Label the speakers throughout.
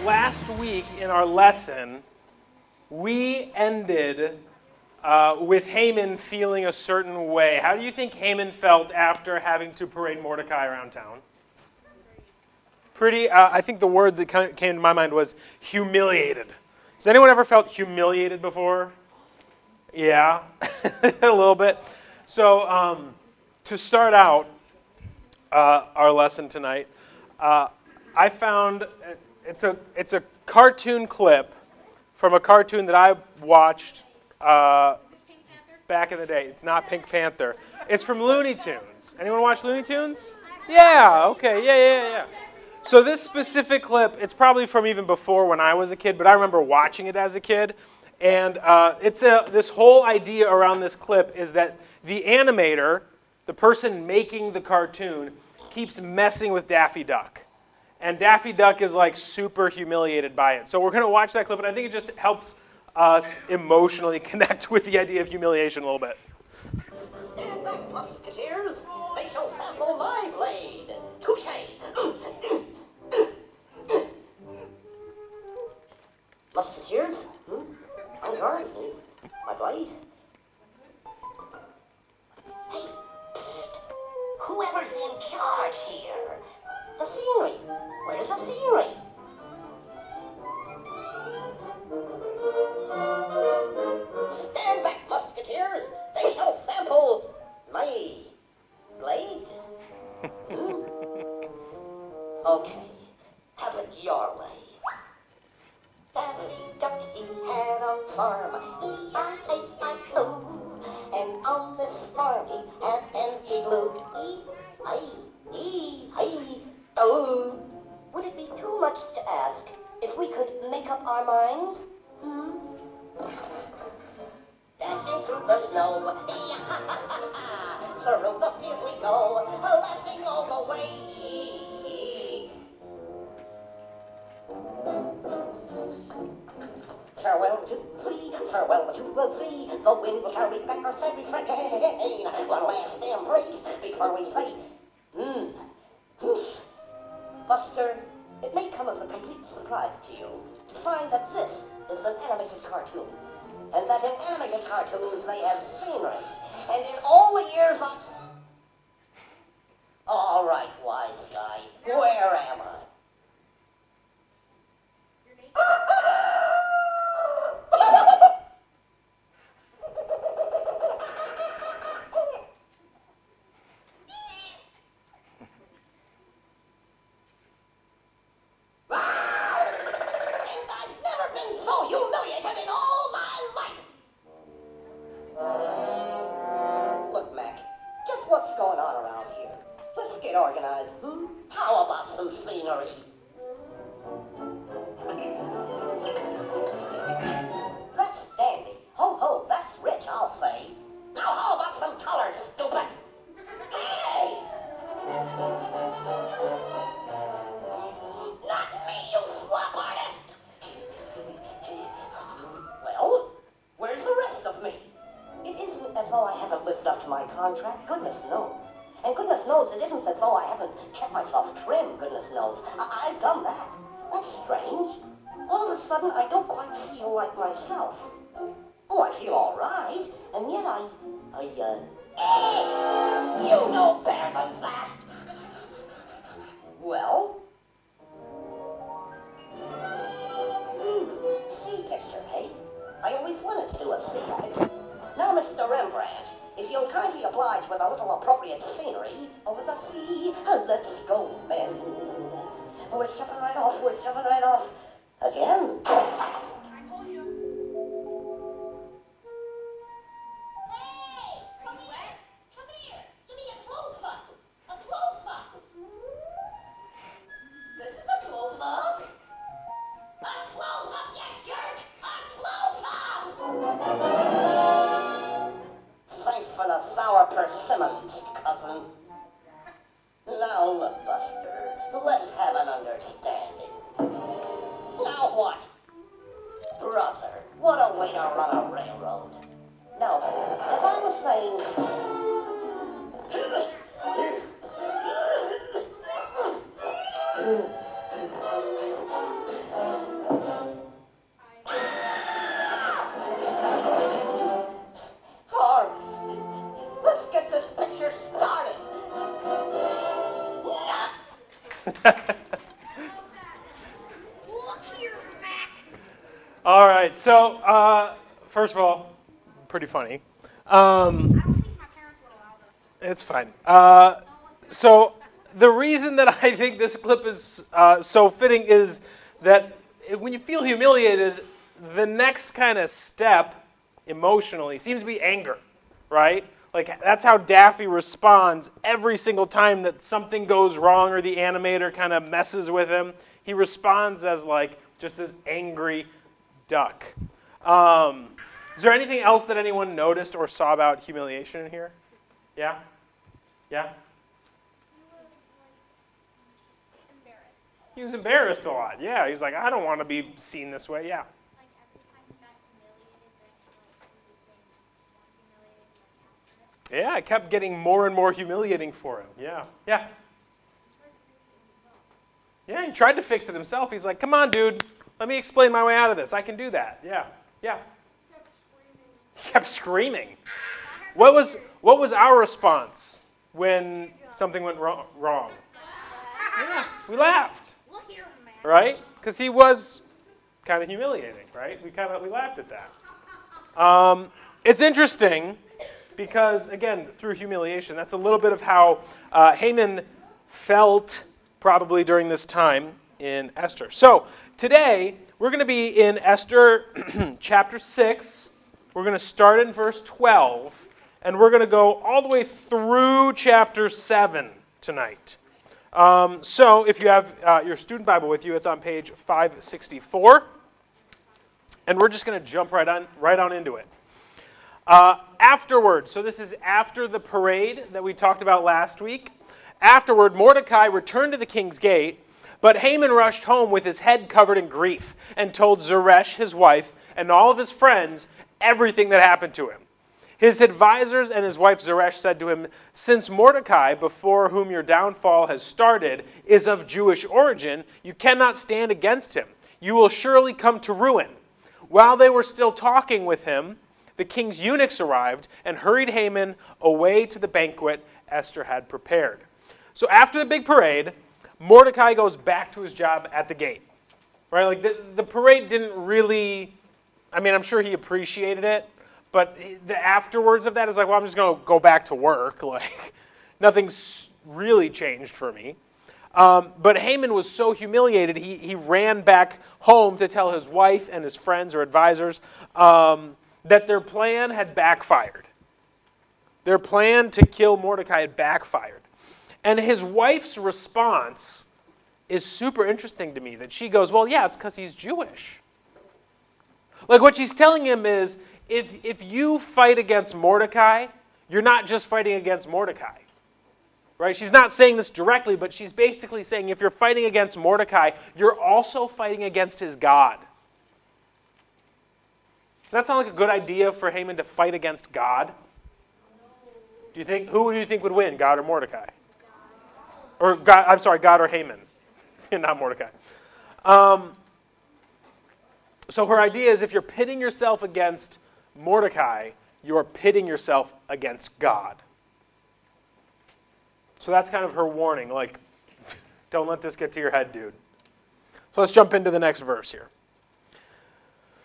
Speaker 1: last week in our lesson, we ended with Haman feeling a certain way. How do you think Haman felt after having to parade Mordecai around town? Pretty, I think the word that came to my mind was humiliated. Has anyone ever felt humiliated before? Yeah, a little bit. So to start out our lesson tonight, I found it's a cartoon clip from a cartoon that I watched back in the day. It's not Pink Panther. It's from Looney Tunes. Anyone watch Looney Tunes? Yeah, okay, yeah. So this specific clip, it's probably from even before when I was a kid, but I remember watching it as a kid. And this whole idea around this clip is that the animator, the person making the cartoon, keeps messing with Daffy Duck. And Daffy Duck is like super humiliated by it. So we're going to watch that clip, and I think it just helps us emotionally connect with the idea of humiliation a little bit.
Speaker 2: Stand back, musketeers. They shall sample my blade. Touche. Musketeers? On guard. My blade. Hey, psst. Whoever's in charge here. The scenery. Where's the scenery? Stand back, musketeers. They shall sample my blade. Okay, have it your way. Daffy Duck, he had a farm, E-I-A-I-O. And on this farm he had an igloo, E-I-E-I-O. Would it be too much to ask if we could make up our minds? Dashing through the snow, through the field we go, laughing all the way. Farewell to thee, farewell to thee, the wind will carry back our sad refrain. One last embrace before we say, Buster, it may come as a complete surprise to you to find that this is an animated cartoon, and that in animated cartoons they have scenery, and in all the years of... All right, wise guy, where am I? Organized. How about some scenery? That's dandy. Ho ho, that's rich, I'll say. Now how about some colors, stupid? Hey! Not me, you slop artist! Well, where's the rest of me? It isn't as though I haven't lived up to my contract, goodness knows. And goodness knows it isn't as though I haven't kept myself trim, goodness knows. I've done that. That's strange. All of a sudden, I don't quite feel like myself. Oh, I feel all right. And yet Hey! You know better than that. Well? Sea picture, hey? I always wanted to do a sea picture. Now, Mr. Rembrandt, if you'll kindly oblige with a little appropriate scenery over the sea, let's go, men. We're shoving right off, Again. I told you. Hey! Come here! Come here! Give me a close-up! A close-up! This is a close-up! A close-up, you jerk! A close-up! Thanks for the sour persimmons, cousin. Now look, Buster, let's have an understanding. Now what?
Speaker 3: Look here, Mac.
Speaker 1: All right, so first of all, pretty funny.
Speaker 3: I don't think my parents would allow this.
Speaker 1: It's fine. So the reason that I think this clip is so fitting is that when you feel humiliated, the next kind of step emotionally seems to be anger, right? Like that's how Daffy responds every single time that something goes wrong or the animator kind of messes with him. He responds as like just this angry duck. Is there anything else that anyone noticed or saw about humiliation in here? Yeah? Yeah? He was embarrassed a lot. Yeah, he's like, I don't want to be seen this way. Yeah.
Speaker 3: Like every time he got humiliated, then he became more humiliating after it.
Speaker 1: Yeah, it kept getting more and more humiliating for him. Yeah. Yeah. Yeah, he tried to fix it himself. He's like, come on, dude. Let me explain my way out of this. I can do that. Yeah. Yeah. He kept screaming. What was our response when something went wrong? Yeah, we laughed.
Speaker 3: Look here, Mac.
Speaker 1: Right? Because he was kind of humiliating, right? We laughed at that. It's interesting because, again, through humiliation, that's a little bit of how Haman felt probably during this time in Esther. So today, we're going to be in Esther chapter 6. We're going to start in verse 12, and we're going to go all the way through chapter 7 tonight. So if you have your student Bible with you, it's on page 564. And we're just going to jump right on into it. Afterward, so this is after the parade that we talked about last week. Afterward, Mordecai returned to the king's gate, but Haman rushed home with his head covered in grief and told Zeresh, his wife, and all of his friends everything that happened to him. His advisors and his wife Zeresh said to him, since Mordecai, before whom your downfall has started, is of Jewish origin, you cannot stand against him. You will surely come to ruin. While they were still talking with him, the king's eunuchs arrived and hurried Haman away to the banquet Esther had prepared. So after the big parade, Mordecai goes back to his job at the gate. Right? Like the parade didn't really, I mean, I'm sure he appreciated it, but the afterwards of that is like, well, I'm just going to go back to work. Like, nothing's really changed for me. But Haman was so humiliated, he ran back home to tell his wife and his friends or advisors that their plan had backfired. Their plan to kill Mordecai had backfired. And his wife's response is super interesting to me, that she goes, well, yeah, it's because he's Jewish. Like what she's telling him is, if you fight against Mordecai, you're not just fighting against Mordecai. Right? She's not saying this directly, but she's basically saying if you're fighting against Mordecai, you're also fighting against his God. Does that sound like a good idea for Haman to fight against God? Who do you think would win, God or Mordecai? Or God, I'm sorry, God or Haman, not Mordecai. So her idea is if you're pitting yourself against Mordecai, you're pitting yourself against God. So that's kind of her warning, like, don't let this get to your head, dude. So let's jump into the next verse here.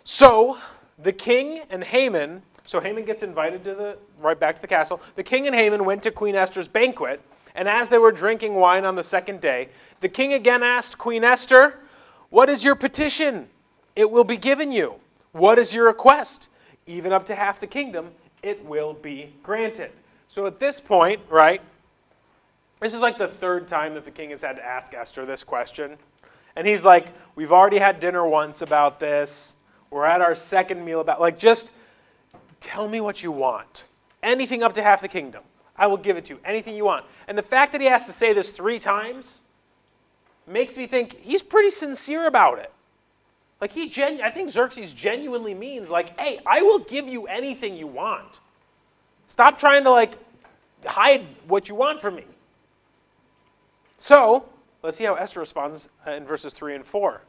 Speaker 1: So the king and Haman, so Haman gets invited right back to the castle. The king and Haman went to Queen Esther's banquet, and as they were drinking wine on the second day, the king again asked Queen Esther, what is your petition? It will be given you. What is your request? Even up to half the kingdom, it will be granted. So at this point, right, this is like the third time that the king has had to ask Esther this question. And he's like, we've already had dinner once about this. We're at our second meal about, like, just tell me what you want. Anything up to half the kingdom. I will give it to you. Anything you want. And the fact that he has to say this 3 times makes me think he's pretty sincere about it. Like I think Xerxes genuinely means like, hey, I will give you anything you want. Stop trying to like hide what you want from me. So, let's see how Esther responds in verses 3 and 4.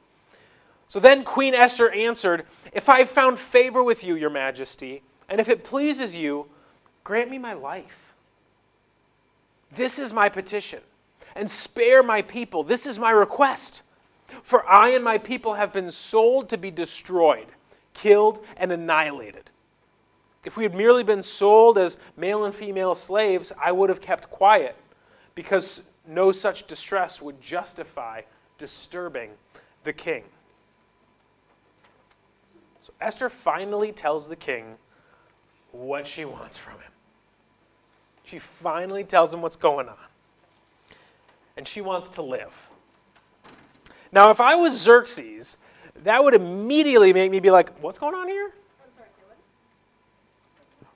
Speaker 1: So then Queen Esther answered, if I have found favor with you, your majesty, and if it pleases you, grant me my life. This is my petition. and spare my people. This is my request. For I and my people have been sold to be destroyed, killed, and annihilated. If we had merely been sold as male and female slaves, I would have kept quiet, because no such distress would justify disturbing the king. So Esther finally tells the king what she wants from him. She finally tells him what's going on. And she wants to live. Now, if I was Xerxes, that would immediately make me be like, what's going on here?
Speaker 3: I'm sorry, say what?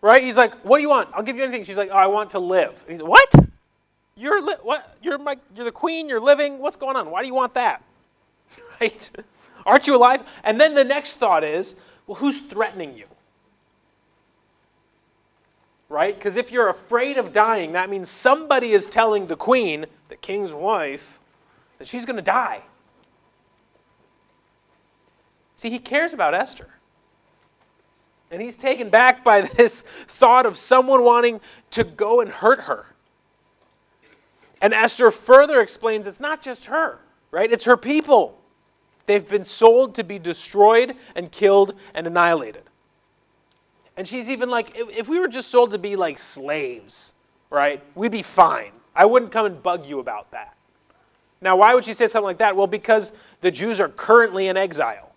Speaker 1: Right? He's like, what do you want? I'll give you anything. She's like, oh, I want to live. And he's like, what? What? You're the queen, you're living. What's going on? Why do you want that? Right? Aren't you alive? And then the next thought is, well, who's threatening you? Right? Because if you're afraid of dying, that means somebody is telling the queen, the king's wife, that she's going to die. See, he cares about Esther. And he's taken back by this thought of someone wanting to go and hurt her. And Esther further explains it's not just her, right? It's her people. They've been sold to be destroyed and killed and annihilated. And she's even like, if we were just sold to be like slaves, right, we'd be fine. I wouldn't come and bug you about that. Now, why would she say something like that? Well, because the Jews are currently in exile,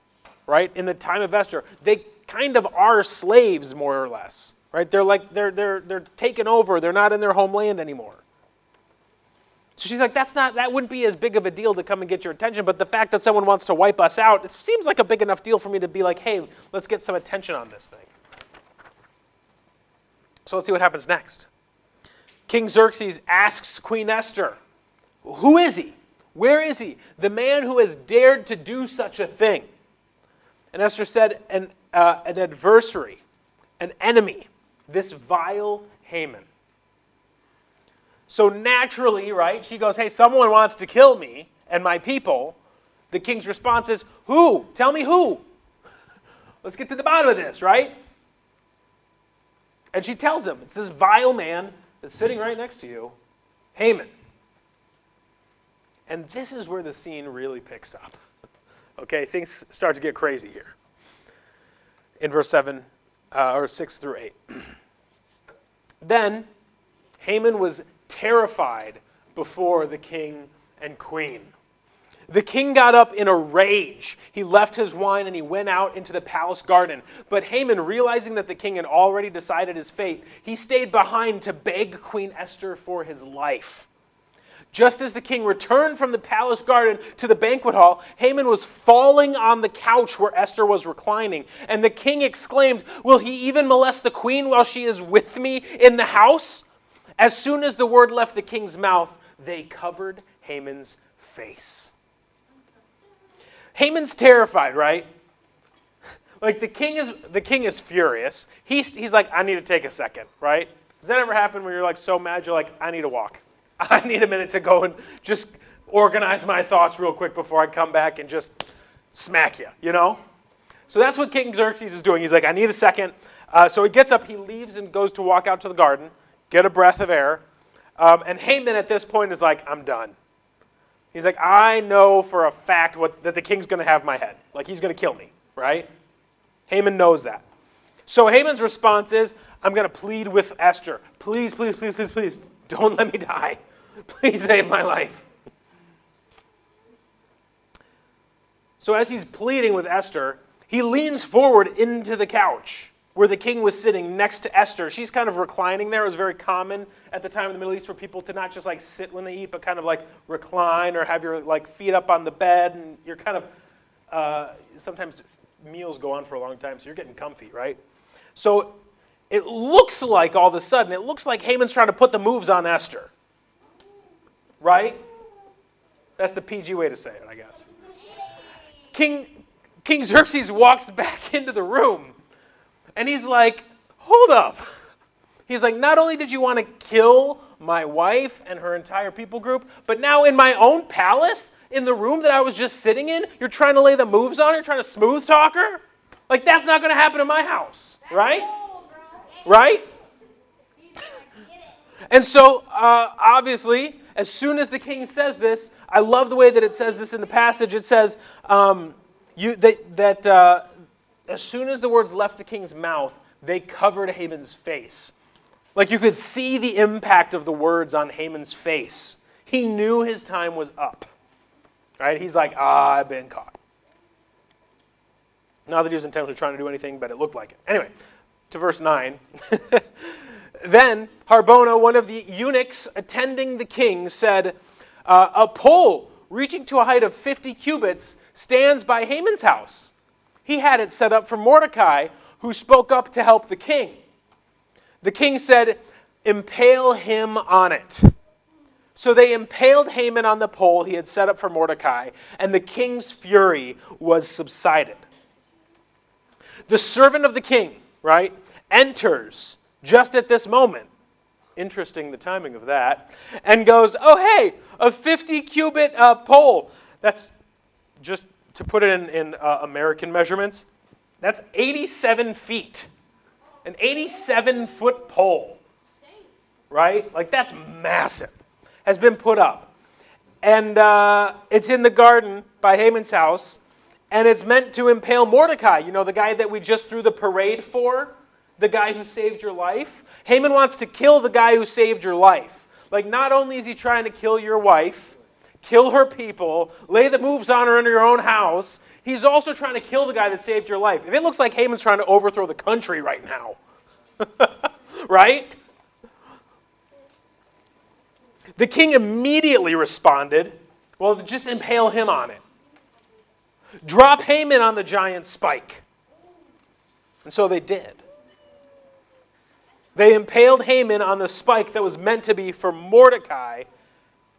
Speaker 1: right? In the time of Esther, they kind of are slaves, more or less, right? They're taken over. They're not in their homeland anymore. So she's like, that wouldn't be as big of a deal to come and get your attention, but the fact that someone wants to wipe us out, it seems like a big enough deal for me to be like, hey, let's get some attention on this thing. So let's see what happens next. King Xerxes asks Queen Esther, who is he? Where is he? The man who has dared to do such a thing. And Esther said, an adversary, an enemy, this vile Haman. So naturally, right, she goes, hey, someone wants to kill me and my people. The king's response is, who? Tell me who. Let's get to the bottom of this, right? And she tells him, it's this vile man that's sitting right next to you, Haman. And this is where the scene really picks up. Okay, things start to get crazy here. In verse 7, or 6 through 8. Then Haman was terrified before the king and queen. The king got up in a rage. He left his wine and he went out into the palace garden. But Haman, realizing that the king had already decided his fate, he stayed behind to beg Queen Esther for his life. Just as the king returned from the palace garden to the banquet hall, Haman was falling on the couch where Esther was reclining. And the king exclaimed, will he even molest the queen while she is with me in the house? As soon as the word left the king's mouth, they covered Haman's face. Haman's terrified, right? Like the king is furious. He's like, I need to take a second, right? Does that ever happen when you're like so mad you're like, I need to walk. I need a minute to go and just organize my thoughts real quick before I come back and just smack you, you know? So that's what King Xerxes is doing. He's like, I need a second. So he gets up, he leaves and goes to walk out to the garden, get a breath of air. And Haman at this point is like, I'm done. He's like, I know for a fact that the king's going to have my head. Like, he's going to kill me, right? Haman knows that. So Haman's response is, I'm going to plead with Esther. Please, please, please, please, please, don't let me die. Please save my life. So as he's pleading with Esther, he leans forward into the couch where the king was sitting next to Esther. She's kind of reclining there. It was very common at the time in the Middle East for people to not just like sit when they eat, but kind of like recline or have your like feet up on the bed. And you're kind of, sometimes meals go on for a long time, so you're getting comfy, right? So it looks like all of a sudden, it looks like Haman's trying to put the moves on Esther. Right? That's the PG way to say it, I guess. King Xerxes walks back into the room. And he's like, hold up. He's like, not only did you want to kill my wife and her entire people group, but now in my own palace, in the room that I was just sitting in, you're trying to lay the moves on her, you're trying to smooth talk her? Like, that's not going to happen in my house, right? Right? And so, obviously, as soon as the king says this, I love the way that it says this in the passage. It says as soon as the words left the king's mouth, they covered Haman's face. Like you could see the impact of the words on Haman's face. He knew his time was up. Right? He's like, I've been caught. Not that he was intentionally trying to do anything, but it looked like it. Anyway, to verse 9. Then Harbona, one of the eunuchs attending the king, said, a pole reaching to a height of 50 cubits stands by Haman's house. He had it set up for Mordecai, who spoke up to help the king. The king said, impale him on it. So they impaled Haman on the pole he had set up for Mordecai, and the king's fury was subsided. The servant of the king, right, enters just at this moment. Interesting, the timing of that. And goes, oh, hey, a 50-cubit pole. That's, just to put it in American measurements, that's 87 feet. An 87-foot pole, right? Like, that's massive. Has been put up. And it's in the garden by Haman's house, and it's meant to impale Mordecai, you know, the guy that we just threw the parade for, the guy who saved your life. Haman wants to kill the guy who saved your life. Like, not only is he trying to kill your wife, kill her people, lay the moves on her into your own house, he's also trying to kill the guy that saved your life. If it looks like Haman's trying to overthrow the country right now, right? The king immediately responded, well, just impale him on it. Drop Haman on the giant spike. And so they did. They impaled Haman on the spike that was meant to be for Mordecai,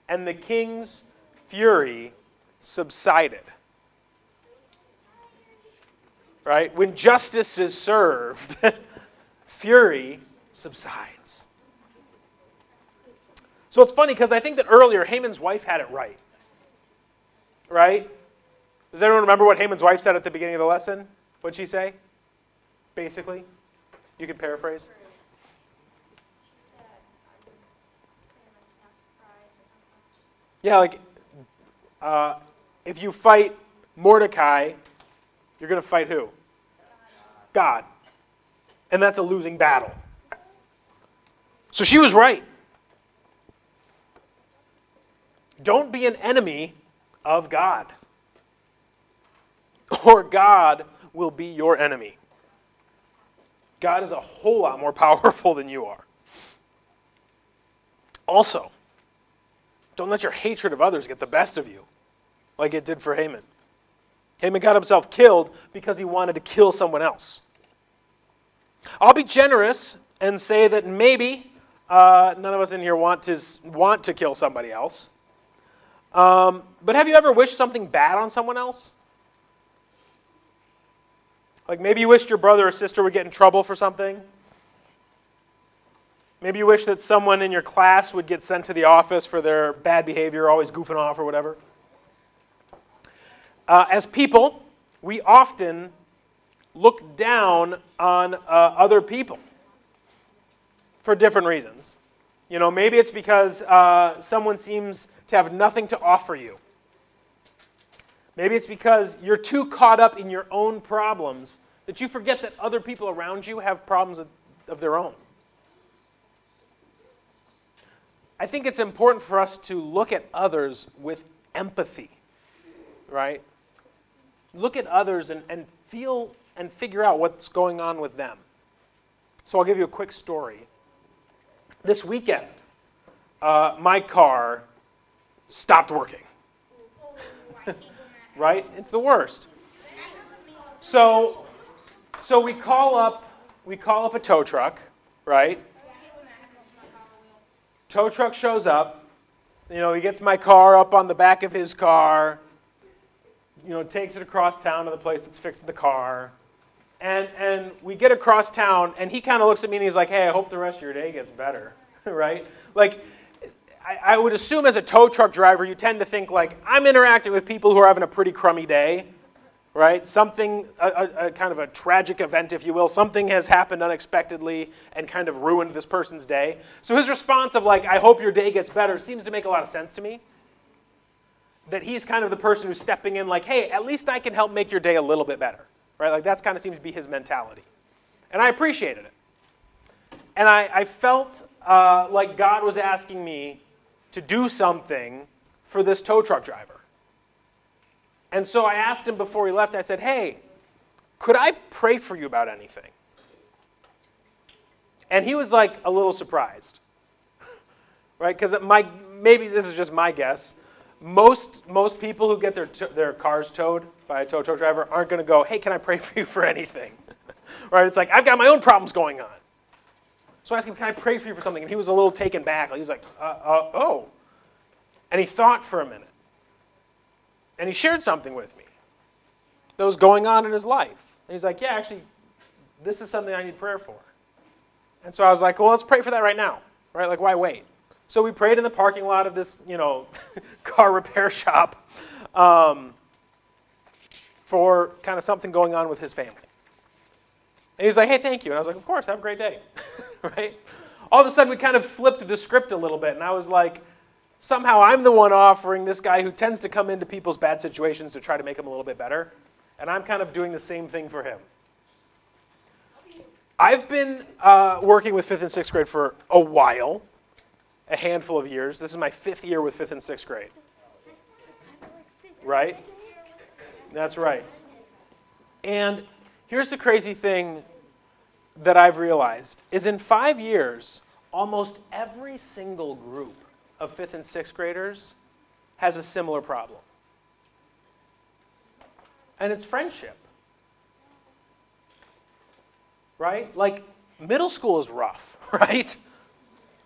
Speaker 1: and the king's fury subsided. Right? When justice is served, fury subsides. So it's funny because I think that earlier Haman's wife had it right. Right? Does everyone remember what Haman's wife said at the beginning of the lesson? What'd she say? Basically? You can paraphrase. Yeah, like, if you fight Mordecai, you're going to fight who? God. And that's a losing battle. So she was right. Don't be an enemy of God, or God will be your enemy. God is a whole lot more powerful than you are. Also, don't let your hatred of others get the best of you, like it did for Haman. Haman got himself killed because he wanted to kill someone else. I'll be generous and say that maybe none of us in here want to kill somebody else. But have you ever wished something bad on someone else? Like maybe you wished your brother or sister would get in trouble for something. Maybe you wish that someone in your class would get sent to the office for their bad behavior, always goofing off or whatever. As people, we often look down on other people for different reasons. You know, maybe it's because someone seems to have nothing to offer you. Maybe it's because you're too caught up in your own problems that you forget that other people around you have problems of their own. I think it's important for us to look at others with empathy, right? Look at others and feel and figure out what's going on with them. So I'll give you a quick story. This weekend, my car stopped working. Right? It's the worst. So we call up a tow truck, right? Tow truck shows up. You know, he gets my car up on the back of his car. You know, takes it across town to the place that's fixing the car. And we get across town, and he kind of looks at me and he's like, "Hey, I hope the rest of your day gets better," right? Like, I would assume as a tow truck driver, you tend to think like, I'm interacting with people who are having a pretty crummy day, right? Something, a kind of a tragic event, if you will. Something has happened unexpectedly and kind of ruined this person's day. So his response of like, I hope your day gets better, seems to make a lot of sense to me. That he's kind of the person who's stepping in like, hey, at least I can help make your day a little bit better, right? Like that kind of seems to be his mentality. And I appreciated it. And I felt like God was asking me to do something for this tow truck driver. And so I asked him before he left, I said, hey, could I pray for you about anything? And he was like a little surprised, right? Because maybe this is just my guess. Most people who get their cars towed by a tow truck driver aren't going to go, hey, can I pray for you for anything? Right? It's like, I've got my own problems going on. So I asked him, can I pray for you for something? And he was a little taken back. He was like, oh. And he thought for a minute. And he shared something with me that was going on in his life. And he's like, yeah, actually, this is something I need prayer for. And so I was like, well, let's pray for that right now. Right? Like, why wait? So we prayed in the parking lot of this, car repair shop for kind of something going on with his family. And he was like, hey, thank you. And I was like, of course, have a great day. Right? All of a sudden, we kind of flipped the script a little bit. And I was like, somehow I'm the one offering this guy who tends to come into people's bad situations to try to make them a little bit better. And I'm kind of doing the same thing for him. I've been working with 5th and 6th grade for a while, a handful of years. This is my 5th year with 5th and 6th grade. Right? That's right. And here's the crazy thing that I've realized, is in 5 years, almost every single group of 5th and 6th graders has a similar problem. And it's friendship. Right? Like, middle school is rough, right?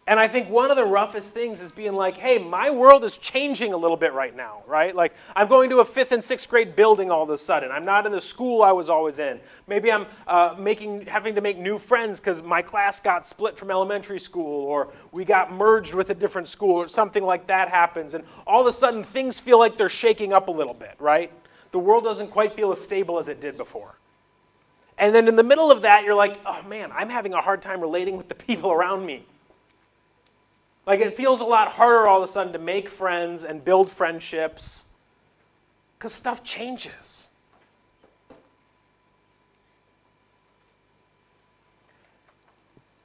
Speaker 1: And I think one of the roughest things is being like, hey, my world is changing a little bit right now, right? Like, I'm going to a 5th and 6th grade building all of a sudden. I'm not in the school I was always in. Maybe I'm having to make new friends because my class got split from elementary school, or we got merged with a different school, or something like that happens. And all of a sudden, things feel like they're shaking up a little bit, right? The world doesn't quite feel as stable as it did before. And then in the middle of that, you're like, oh man, I'm having a hard time relating with the people around me. Like, it feels a lot harder all of a sudden to make friends and build friendships because stuff changes.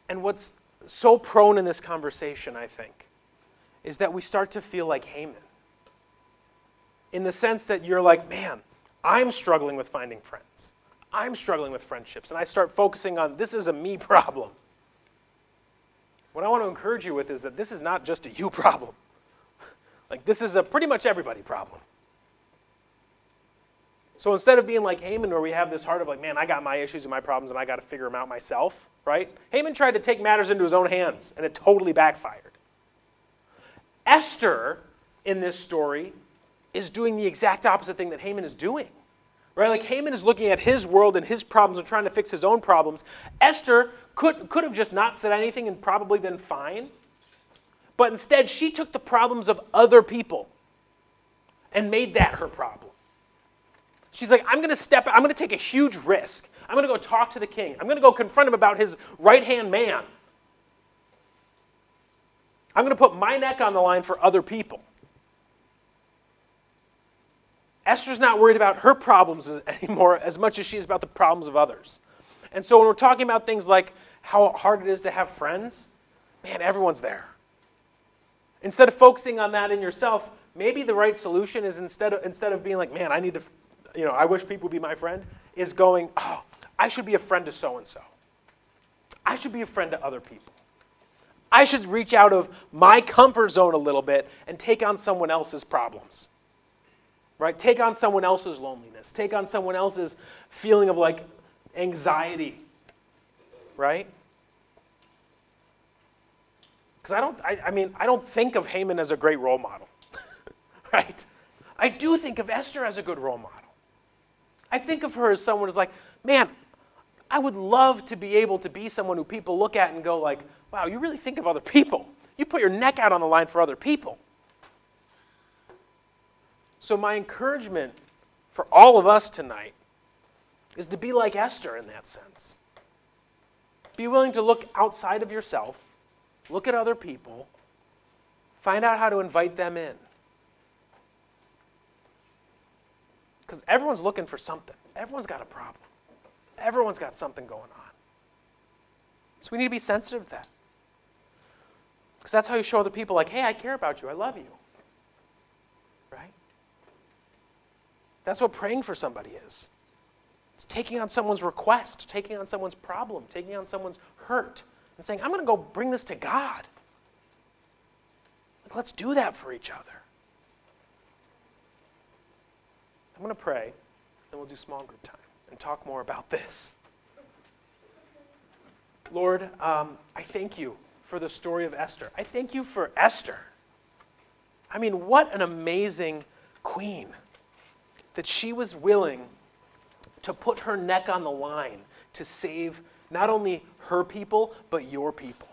Speaker 1: And what's so prone in this conversation, I think, is that we start to feel like Haman. In the sense that you're like, man, I'm struggling with finding friends. I'm struggling with friendships. And I start focusing on, this is a me problem. What I want to encourage you with is that this is not just a you problem. Like, this is a pretty much everybody problem. So instead of being like Haman, where we have this heart of like, man, I got my issues and my problems and I got to figure them out myself, right? Haman tried to take matters into his own hands, and it totally backfired. Esther, in this story, is doing the exact opposite thing that Haman is doing. Right? Like, Haman is looking at his world and his problems and trying to fix his own problems. Esther could have just not said anything and probably been fine. But instead, she took the problems of other people and made that her problem. She's like, I'm going to take a huge risk. I'm going to go talk to the king. I'm going to go confront him about his right-hand man. I'm going to put my neck on the line for other people. Esther's not worried about her problems anymore as much as she is about the problems of others. And so when we're talking about things like how hard it is to have friends, man, everyone's there. Instead of focusing on that in yourself, maybe the right solution is instead of being like, man, I need to, I wish people would be my friend, is going, oh, I should be a friend to so-and-so. I should be a friend to other people. I should reach out of my comfort zone a little bit and take on someone else's problems. Right? Take on someone else's loneliness. Take on someone else's feeling of like anxiety. Right? Because I don't think of Haman as a great role model. Right? I do think of Esther as a good role model. I think of her as someone who's like, man, I would love to be able to be someone who people look at and go like, wow, you really think of other people. You put your neck out on the line for other people. So my encouragement for all of us tonight is to be like Esther in that sense. Be willing to look outside of yourself, look at other people, find out how to invite them in. Because everyone's looking for something. Everyone's got a problem. Everyone's got something going on. So we need to be sensitive to that. Because that's how you show other people, like, hey, I care about you. I love you. Right? That's what praying for somebody is. It's taking on someone's request, taking on someone's problem, taking on someone's hurt, and saying, I'm going to go bring this to God. Like, let's do that for each other. I'm going to pray, then we'll do small group time and talk more about this. Lord, I thank you for the story of Esther. I thank you for Esther. I mean, what an amazing queen that she was willing to put her neck on the line to save not only her people, but your people.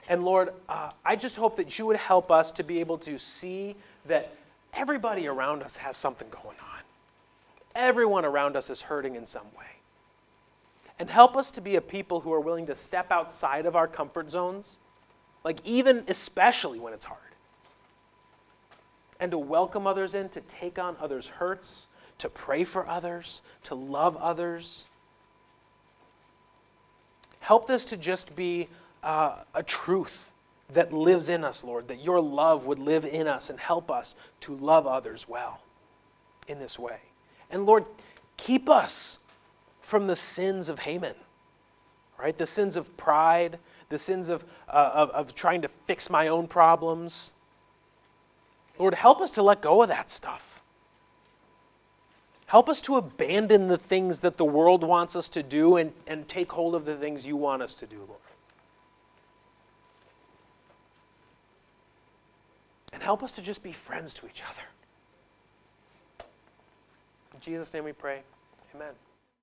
Speaker 1: And Lord, I just hope that you would help us to be able to see that everybody around us has something going on. Everyone around us is hurting in some way. And help us to be a people who are willing to step outside of our comfort zones, like even especially when it's hard. And to welcome others in, to take on others' hurts, to pray for others, to love others. Help this to just be a truth that lives in us, Lord, that your love would live in us and help us to love others well in this way. And Lord, keep us from the sins of Haman, right? The sins of pride, the sins of trying to fix my own problems. Lord, help us to let go of that stuff. Help us to abandon the things that the world wants us to do and take hold of the things you want us to do, Lord. And help us to just be friends to each other. In Jesus' name we pray. Amen.